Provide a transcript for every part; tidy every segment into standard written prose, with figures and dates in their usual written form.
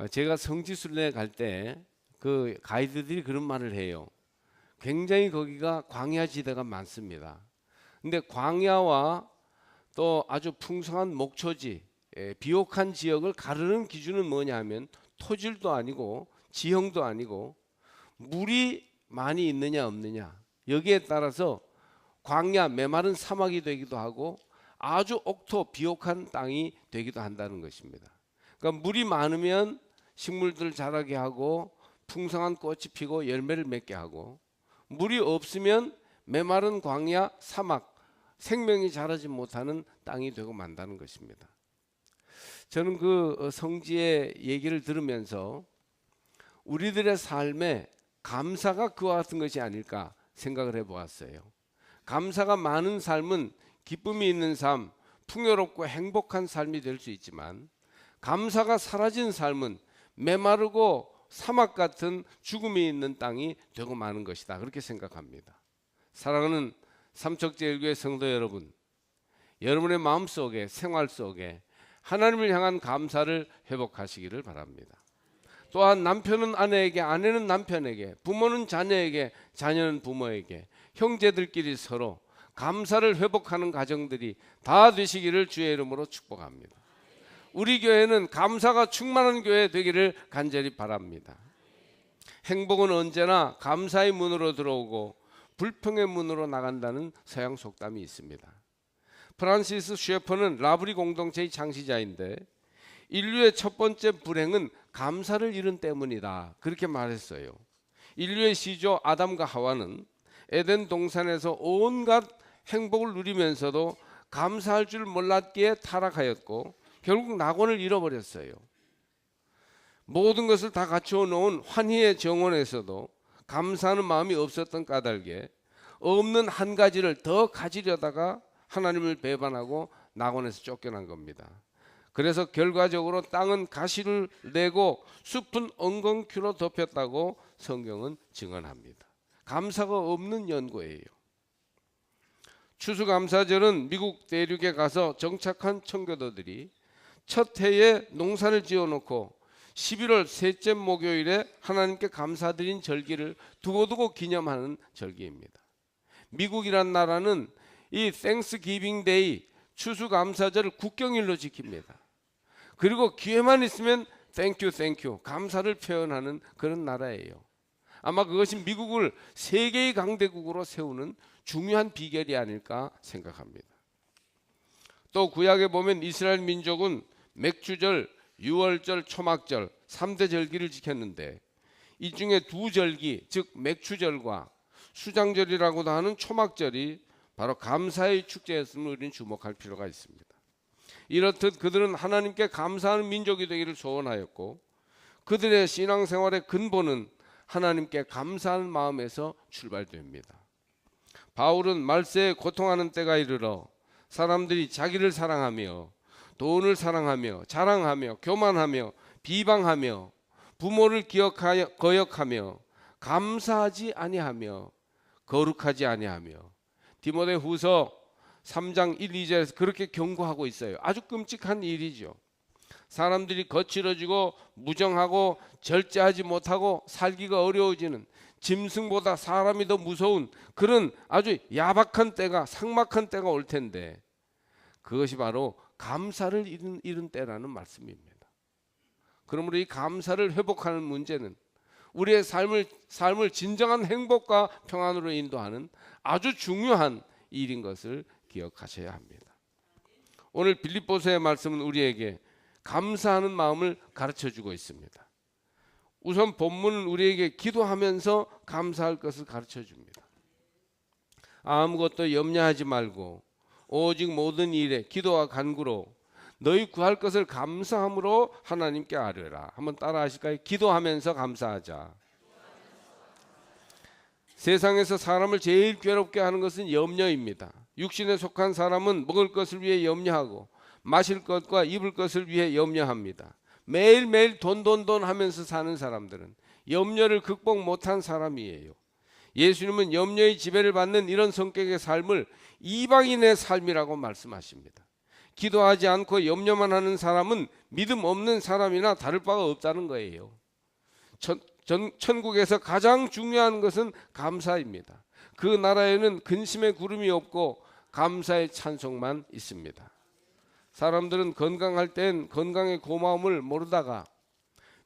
제가 성지순례 갈 때 그 가이드들이 그런 말을 해요. 굉장히 거기가 광야 지대가 많습니다. 근데 광야와 또 아주 풍성한 목초지, 비옥한 지역을 가르는 기준은 뭐냐 하면 토질도 아니고 지형도 아니고 물이 많이 있느냐 없느냐, 여기에 따라서 광야, 메마른 사막이 되기도 하고 아주 옥토 비옥한 땅이 되기도 한다는 것입니다. 그러니까 물이 많으면 식물들을 자라게 하고 풍성한 꽃이 피고 열매를 맺게 하고, 물이 없으면 메마른 광야, 사막, 생명이 자라지 못하는 땅이 되고 만다는 것입니다. 저는 그 성지의 얘기를 들으면서 우리들의 삶에 감사가 그와 같은 것이 아닐까 생각을 해보았어요. 감사가 많은 삶은 기쁨이 있는 삶, 풍요롭고 행복한 삶이 될 수 있지만, 감사가 사라진 삶은 메마르고 사막 같은 죽음이 있는 땅이 되고 마는 것이다, 그렇게 생각합니다. 사랑하는 삼척제일교회 성도 여러분, 여러분의 마음속에, 생활 속에 하나님을 향한 감사를 회복하시기를 바랍니다. 또한 남편은 아내에게, 아내는 남편에게, 부모는 자녀에게, 자녀는 부모에게, 형제들끼리 서로 감사를 회복하는 가정들이 다 되시기를 주의 이름으로 축복합니다. 우리 교회는 감사가 충만한 교회 되기를 간절히 바랍니다. 행복은 언제나 감사의 문으로 들어오고 불평의 문으로 나간다는 서양 속담이 있습니다. 프란시스 셰퍼는 라브리 공동체의 창시자인데 인류의 첫 번째 불행은 감사를 잃은 때문이다, 그렇게 말했어요. 인류의 시조 아담과 하와는 에덴 동산에서 온갖 행복을 누리면서도 감사할 줄 몰랐기에 타락하였고 결국 낙원을 잃어버렸어요. 모든 것을 다 갖추어 놓은 환희의 정원에서도 감사하는 마음이 없었던 까닭에 없는 한 가지를 더 가지려다가 하나님을 배반하고 낙원에서 쫓겨난 겁니다. 그래서 결과적으로 땅은 가시를 내고 숲은 엉겅퀴로 덮였다고 성경은 증언합니다. 감사가 없는 연고예요. 추수감사절은 미국 대륙에 가서 정착한 청교도들이 첫 해에 농사를 지어놓고 11월 셋째 목요일에 하나님께 감사드린 절기를 두고두고 기념하는 절기입니다. 미국이란 나라는 이 땡스기빙 데이, 추수감사절을 국경일로 지킵니다. 그리고 기회만 있으면 땡큐 땡큐, 감사를 표현하는 그런 나라예요. 아마 그것이 미국을 세계의 강대국으로 세우는 중요한 비결이 아닐까 생각합니다. 또 구약에 보면 이스라엘 민족은 맥주절, 유월절, 초막절 3대 절기를 지켰는데 이 중에 두 절기, 즉 맥주절과 수장절이라고도 하는 초막절이 바로 감사의 축제였음을 우리는 주목할 필요가 있습니다. 이렇듯 그들은 하나님께 감사하는 민족이 되기를 소원하였고 그들의 신앙생활의 근본은 하나님께 감사하는 마음에서 출발됩니다. 바울은 말세에 고통하는 때가 이르러 사람들이 자기를 사랑하며 돈을 사랑하며 자랑하며 교만하며 비방하며 부모를 거역하며 감사하지 아니하며 거룩하지 아니하며, 디모데후서 3장 1, 2절에서 그렇게 경고하고 있어요. 아주 끔찍한 일이죠. 사람들이 거칠어지고 무정하고 절제하지 못하고 살기가 어려워지는, 짐승보다 사람이 더 무서운 그런 아주 야박한 때가, 삭막한 때가 올 텐데 그것이 바로 감사를 잃은 때라는 말씀입니다. 그러므로 이 감사를 회복하는 문제는 우리의 삶을 진정한 행복과 평안으로 인도하는 아주 중요한 일인 것을 기억하셔야 합니다. 오늘 빌립보서의 말씀은 우리에게 감사하는 마음을 가르쳐주고 있습니다. 우선 본문은 우리에게 기도하면서 감사할 것을 가르쳐줍니다. 아무것도 염려하지 말고 오직 모든 일에 기도와 간구로 너희 구할 것을 감사함으로 하나님께 아뢰라. 한번 따라 하실까요? 기도하면서 감사하자. 세상에서 사람을 제일 괴롭게 하는 것은 염려입니다. 육신에 속한 사람은 먹을 것을 위해 염려하고 마실 것과 입을 것을 위해 염려합니다. 매일매일 돈 하면서 사는 사람들은 염려를 극복 못한 사람이에요. 예수님은 염려의 지배를 받는 이런 성격의 삶을 이방인의 삶이라고 말씀하십니다. 기도하지 않고 염려만 하는 사람은 믿음 없는 사람이나 다를 바가 없다는 거예요. 천국에서 가장 중요한 것은 감사입니다. 그 나라에는 근심의 구름이 없고 감사의 찬송만 있습니다. 사람들은 건강할 땐 건강의 고마움을 모르다가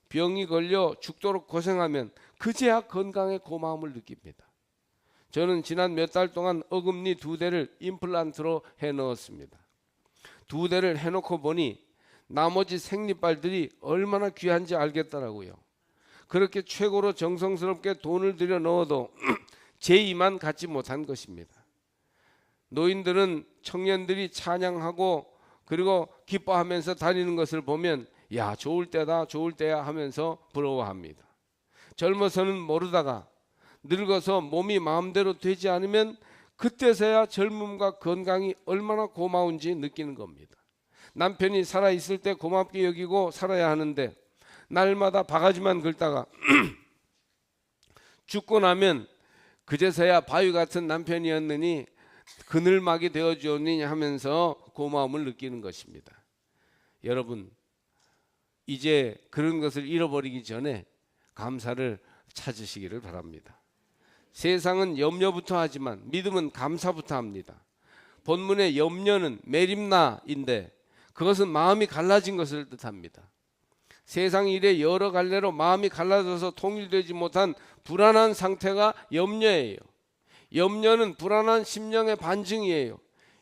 병이 걸려 죽도록 고생하면 그제야 건강의 고마움을 느낍니다. 저는 지난 몇 달 동안 어금니 2대를 임플란트로 해 넣었습니다. 2대를 해놓고 보니 나머지 생리발들이 얼마나 귀한지 알겠더라고요. 그렇게 최고로 정성스럽게 돈을 들여 넣어도 제 이만 갖지 못한 것입니다. 노인들은 청년들이 찬양하고 그리고 기뻐하면서 다니는 것을 보면 야, 좋을 때다, 좋을 때야 하면서 부러워합니다. 젊어서는 모르다가 늙어서 몸이 마음대로 되지 않으면 그때서야 젊음과 건강이 얼마나 고마운지 느끼는 겁니다. 남편이 살아있을 때 고맙게 여기고 살아야 하는데 날마다 바가지만 긁다가 죽고 나면 그제서야 바위 같은 남편이었느니 그늘막이 되어주었느냐 하면서 고마움을 느끼는 것입니다. 여러분, 이제 그런 것을 잃어버리기 전에 감사를 찾으시기를 바랍니다. 세상은 염려부터 하지만 믿음은 감사부터 합니다. 본문의 염려는 메림나인데 그것은 마음이 갈라진 것을 뜻합니다. 세상 일에 여러 갈래로 마음이 갈라져서 통일되지 못한 불안한 상태가 염려예요. 염려는 불안한 심령의 반증이에요.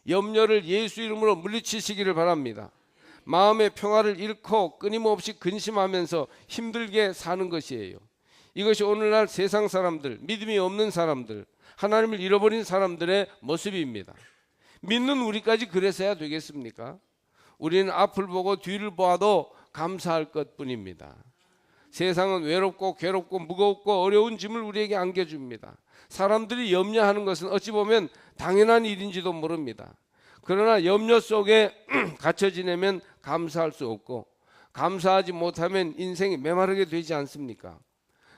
염려를 예수 이름으로 물리치시기를 바랍니다. 마음의 평화를 잃고 끊임없이 근심하면서 힘들게 사는 것이에요. 이것이 오늘날 세상 사람들, 믿음이 없는 사람들, 하나님을 잃어버린 사람들의 모습입니다. 믿는 우리까지 그래서야 되겠습니까? 우리는 앞을 보고 뒤를 보아도 감사할 것뿐입니다. 세상은 외롭고 괴롭고 무겁고 어려운 짐을 우리에게 안겨줍니다. 사람들이 염려하는 것은 어찌 보면 당연한 일인지도 모릅니다. 그러나 염려 속에 갇혀 지내면 감사할 수 없고 감사하지 못하면 인생이 메마르게 되지 않습니까?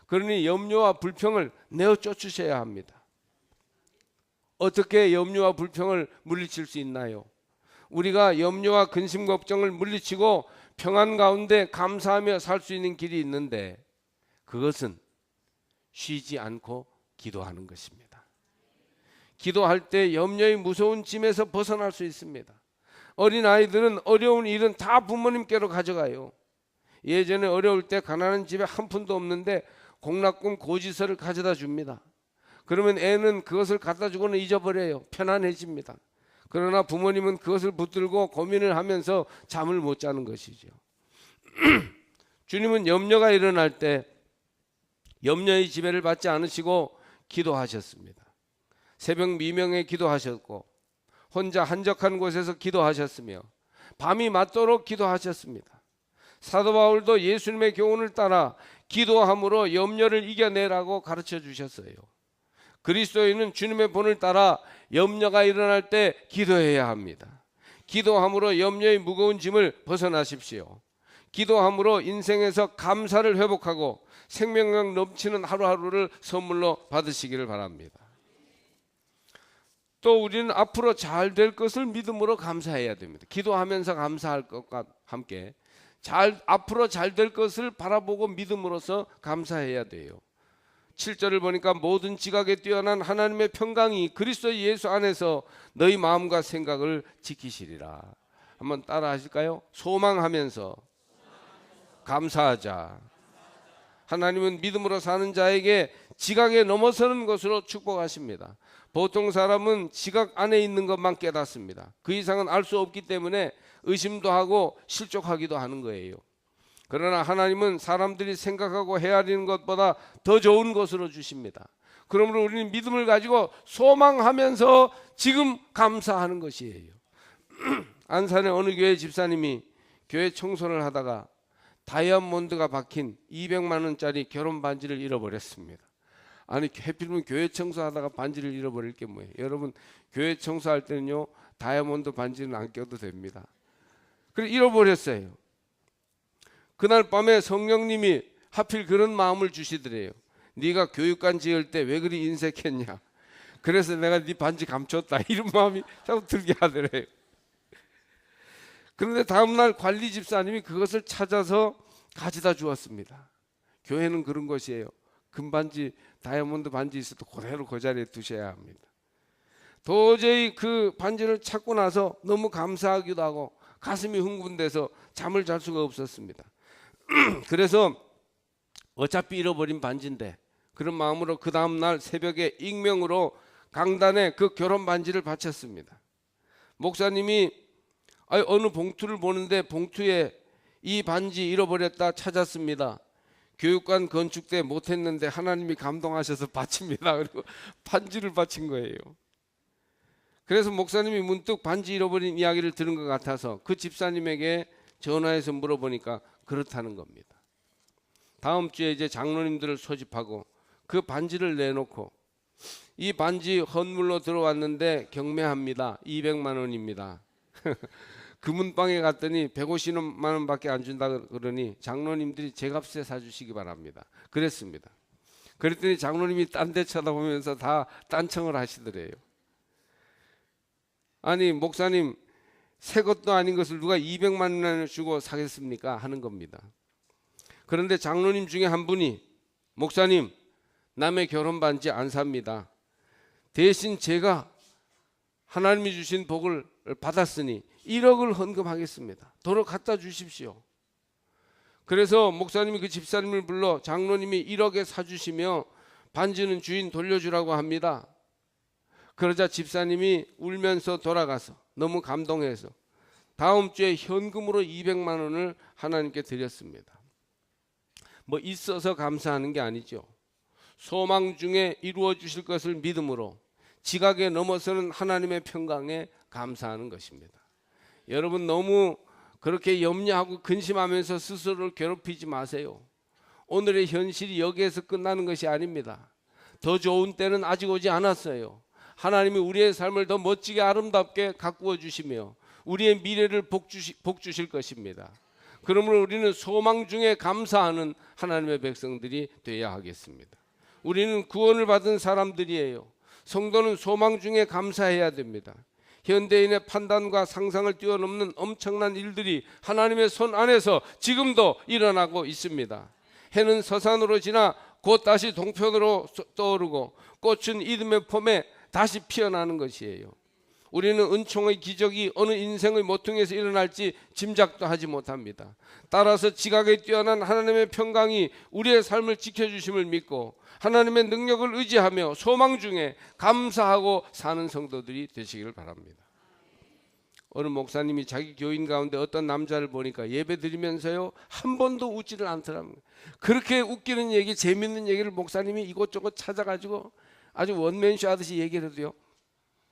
그러니 염려와 불평을 내어 쫓으셔야 합니다. 어떻게 염려와 불평을 물리칠 수 있나요? 우리가 염려와 근심 걱정을 물리치고 평안 가운데 감사하며 살 수 있는 길이 있는데 그것은 쉬지 않고 기도하는 것입니다. 기도할 때 염려의 무서운 짐에서 벗어날 수 있습니다. 어린아이들은 어려운 일은 다 부모님께로 가져가요. 예전에 어려울 때 가난한 집에 한 푼도 없는데 공락금 고지서를 가져다 줍니다. 그러면 애는 그것을 갖다 주고는 잊어버려요. 편안해집니다. 그러나 부모님은 그것을 붙들고 고민을 하면서 잠을 못 자는 것이죠. 주님은 염려가 일어날 때 염려의 지배를 받지 않으시고 기도하셨습니다. 새벽 미명에 기도하셨고 혼자 한적한 곳에서 기도하셨으며 밤이 맞도록 기도하셨습니다. 사도 바울도 예수님의 교훈을 따라 기도함으로 염려를 이겨내라고 가르쳐 주셨어요. 그리스도인은 주님의 본을 따라 염려가 일어날 때 기도해야 합니다. 기도함으로 염려의 무거운 짐을 벗어나십시오. 기도함으로 인생에서 감사를 회복하고 생명력 넘치는 하루하루를 선물로 받으시기를 바랍니다. 또 우리는 앞으로 잘 될 것을 믿음으로 감사해야 됩니다. 기도하면서 감사할 것과 함께 앞으로 잘 될 것을 바라보고 믿음으로써 감사해야 돼요. 7절을 보니까 모든 지각에 뛰어난 하나님의 평강이 그리스도 예수 안에서 너희 마음과 생각을 지키시리라. 한번 따라 하실까요? 소망하면서 감사하자. 하나님은 믿음으로 사는 자에게 지각에 넘어서는 것으로 축복하십니다. 보통 사람은 지각 안에 있는 것만 깨닫습니다. 그 이상은 알 수 없기 때문에 의심도 하고 실족하기도 하는 거예요. 그러나 하나님은 사람들이 생각하고 헤아리는 것보다 더 좋은 것으로 주십니다. 그러므로 우리는 믿음을 가지고 소망하면서 지금 감사하는 것이에요. 안산의 어느 교회 집사님이 교회 청소를 하다가 다이아몬드가 박힌 200만 원짜리 결혼 반지를 잃어버렸습니다. 아니 하필이면 교회 청소하다가 반지를 잃어버릴 게 뭐예요? 여러분 교회 청소할 때는요 다이아몬드 반지는 안 껴도 됩니다. 그래서 잃어버렸어요. 그날 밤에 성령님이 하필 그런 마음을 주시더래요. 네가 교육관 지을 때 왜 그리 인색했냐. 그래서 내가 네 반지 감췄다. 이런 마음이 자꾸 들게 하더래요. 그런데 다음날 관리 집사님이 그것을 찾아서 가져다 주었습니다. 교회는 그런 것이에요. 금반지, 다이아몬드 반지 있어도 그대로 그 자리에 두셔야 합니다. 도저히 그 반지를 찾고 나서 너무 감사하기도 하고 가슴이 흥분돼서 잠을 잘 수가 없었습니다. 그래서 어차피 잃어버린 반지인데 그런 마음으로 그 다음날 새벽에 익명으로 강단에 그 결혼 반지를 바쳤습니다. 목사님이 어느 봉투를 보는데 봉투에 이 반지 잃어버렸다 찾았습니다. 교육관 건축 때 못했는데 하나님이 감동하셔서 바칩니다. 그리고 반지를 바친 거예요. 그래서 목사님이 문득 반지 잃어버린 이야기를 들은 것 같아서 그 집사님에게 전화해서 물어보니까 그렇다는 겁니다. 다음 주에 이제 장로님들을 소집하고 그 반지를 내놓고 이 반지 헌물로 들어왔는데 경매합니다. 200만 원입니다. 금은방에 갔더니 150만 원밖에 안 준다 그러니 장로님들이 제 값에 사주시기 바랍니다. 그랬습니다. 그랬더니 장로님이 딴 데 쳐다보면서 다 딴청을 하시더래요. 아니 목사님, 새 것도 아닌 것을 누가 200만 원을 주고 사겠습니까? 하는 겁니다. 그런데 장로님 중에 한 분이 목사님, 남의 결혼 반지 안 삽니다. 대신 제가 하나님이 주신 복을 받았으니 1억을 헌금하겠습니다. 도로 갖다 주십시오. 그래서 목사님이 그 집사님을 불러 장로님이 1억에 사주시며 반지는 주인 돌려주라고 합니다. 그러자 집사님이 울면서 돌아가서 너무 감동해서 다음 주에 현금으로 200만 원을 하나님께 드렸습니다. 뭐 있어서 감사하는 게 아니죠. 소망 중에 이루어 주실 것을 믿음으로 지각에 넘어서는 하나님의 평강에 감사하는 것입니다. 여러분 너무 그렇게 염려하고 근심하면서 스스로를 괴롭히지 마세요. 오늘의 현실이 여기에서 끝나는 것이 아닙니다. 더 좋은 때는 아직 오지 않았어요. 하나님이 우리의 삶을 더 멋지게 아름답게 가꾸어 주시며 우리의 미래를 복 주실 것입니다. 그러므로 우리는 소망 중에 감사하는 하나님의 백성들이 되어야 하겠습니다. 우리는 구원을 받은 사람들이에요. 성도는 소망 중에 감사해야 됩니다. 현대인의 판단과 상상을 뛰어넘는 엄청난 일들이 하나님의 손 안에서 지금도 일어나고 있습니다. 해는 서산으로 지나 곧 다시 동편으로 떠오르고 꽃은 이듬해 봄에 다시 피어나는 것이에요. 우리는 은총의 기적이 어느 인생의 모퉁이에서 일어날지 짐작도 하지 못합니다. 따라서 지각에 뛰어난 하나님의 평강이 우리의 삶을 지켜주심을 믿고 하나님의 능력을 의지하며 소망 중에 감사하고 사는 성도들이 되시기를 바랍니다. 어느 목사님이 자기 교인 가운데 어떤 남자를 보니까 예배 드리면서요 한 번도 웃지를 않더랍니다. 그렇게 웃기는 얘기, 재밌는 얘기를 목사님이 이곳저곳 찾아가지고 아주 원맨쇼 하듯이 얘기를 해도요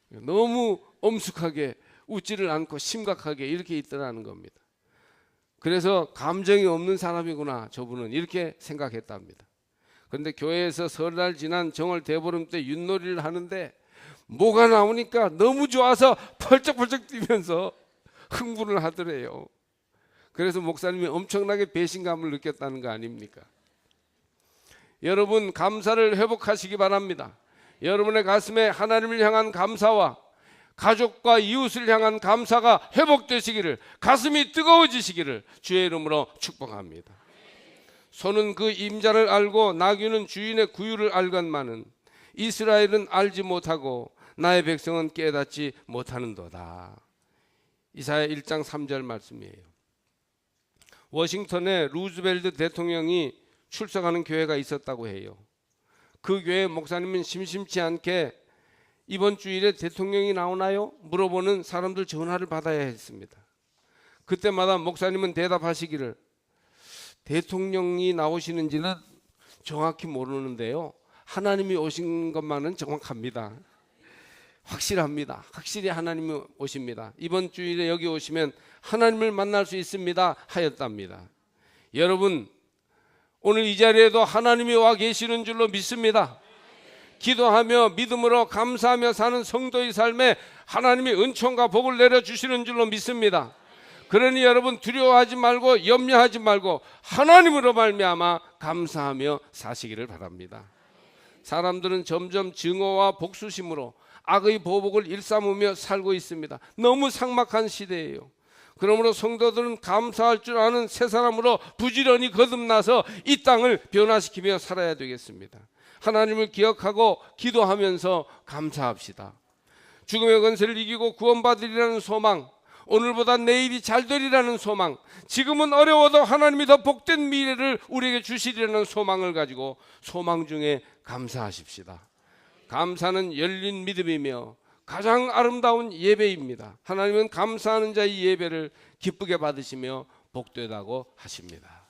너무 엄숙하게 웃지를 않고 심각하게 이렇게 있더라는 겁니다. 그래서 감정이 없는 사람이구나 저분은 이렇게 생각했답니다. 그런데 교회에서 설날 지난 정월 대보름 때 윷놀이를 하는데 뭐가 나오니까 너무 좋아서 펄쩍펄쩍 뛰면서 흥분을 하더래요. 그래서 목사님이 엄청나게 배신감을 느꼈다는 거 아닙니까? 여러분 감사를 회복하시기 바랍니다. 여러분의 가슴에 하나님을 향한 감사와 가족과 이웃을 향한 감사가 회복되시기를, 가슴이 뜨거워지시기를 주의 이름으로 축복합니다. 소는 그 임자를 알고 나귀는 주인의 구유를 알건만은 이스라엘은 알지 못하고 나의 백성은 깨닫지 못하는도다. 이사야 1장 3절 말씀이에요. 워싱턴에 루즈벨트 대통령이 출석하는 교회가 있었다고 해요. 그 교회 목사님은 심심치 않게 이번 주일에 대통령이 나오나요? 물어보는 사람들 전화를 받아야 했습니다. 그때마다 목사님은 대답하시기를 대통령이 나오시는지는 정확히 모르는데요 하나님이 오신 것만은 정확합니다. 확실합니다. 확실히 하나님이 오십니다. 이번 주일에 여기 오시면 하나님을 만날 수 있습니다 하였답니다. 여러분 오늘 이 자리에도 하나님이 와 계시는 줄로 믿습니다. 기도하며 믿음으로 감사하며 사는 성도의 삶에 하나님이 은총과 복을 내려주시는 줄로 믿습니다. 그러니 여러분 두려워하지 말고 염려하지 말고 하나님으로 말미암아 감사하며 사시기를 바랍니다. 사람들은 점점 증오와 복수심으로 악의 보복을 일삼으며 살고 있습니다. 너무 삭막한 시대예요. 그러므로 성도들은 감사할 줄 아는 새 사람으로 부지런히 거듭나서 이 땅을 변화시키며 살아야 되겠습니다. 하나님을 기억하고 기도하면서 감사합시다. 죽음의 권세를 이기고 구원받으리라는 소망, 오늘보다 내일이 잘 되리라는 소망, 지금은 어려워도 하나님이 더 복된 미래를 우리에게 주시리라는 소망을 가지고 소망 중에 감사하십시다. 감사는 열린 믿음이며 가장 아름다운 예배입니다. 하나님은 감사하는 자의 예배를 기쁘게 받으시며 복되다고 하십니다.